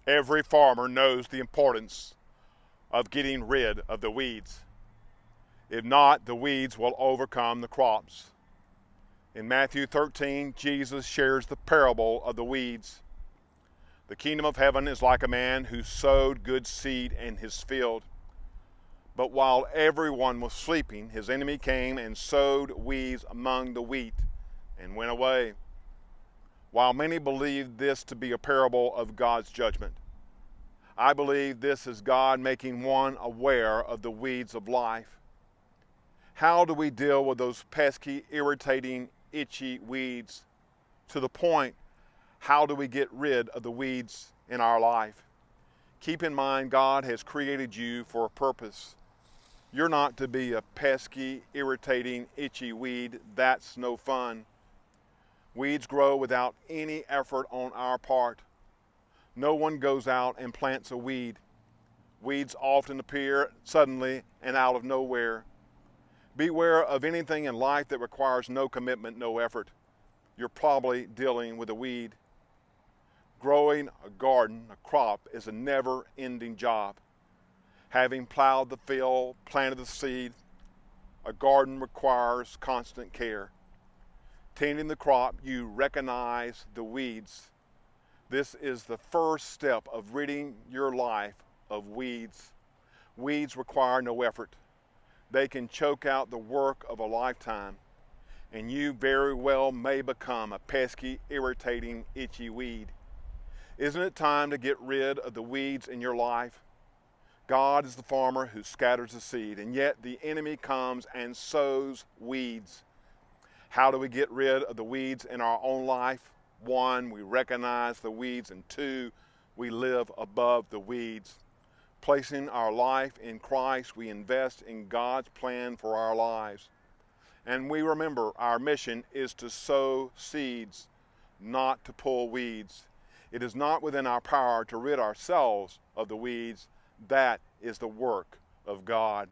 Every farmer knows the importance of getting rid of the weeds. If not, the weeds will overcome the crops. In Matthew 13, Jesus shares the parable of the weeds. The kingdom of heaven is like a man who sowed good seed in his field. But while everyone was sleeping, his enemy came and sowed weeds among the wheat and went away. While many believe this to be a parable of God's judgment, I believe this is God making one aware of the weeds of life. How do we deal with those pesky, irritating, itchy weeds? To the point, how do we get rid of the weeds in our life? Keep in mind, God has created you for a purpose. You're not to be a pesky, irritating, itchy weed. That's no fun. Weeds grow without any effort on our part. No one goes out and plants a weed. Weeds often appear suddenly and out of nowhere. Beware of anything in life that requires no commitment, no effort. You're probably dealing with a weed. Growing a garden, a crop, is a never-ending job. Having plowed the field, planted the seed, a garden requires constant care. Tending the crop, you recognize the weeds. This is the first step of ridding your life of weeds. Weeds require no effort. They can choke out the work of a lifetime, and you very well may become a pesky, irritating, itchy weed. Isn't it time to get rid of the weeds in your life? God is the farmer who scatters the seed, and yet the enemy comes and sows weeds. How do we get rid of the weeds in our own life? 1, we recognize the weeds, and 2, we live above the weeds. Placing our life in Christ, we invest in God's plan for our lives. And we remember our mission is to sow seeds, not to pull weeds. It is not within our power to rid ourselves of the weeds. That is the work of God.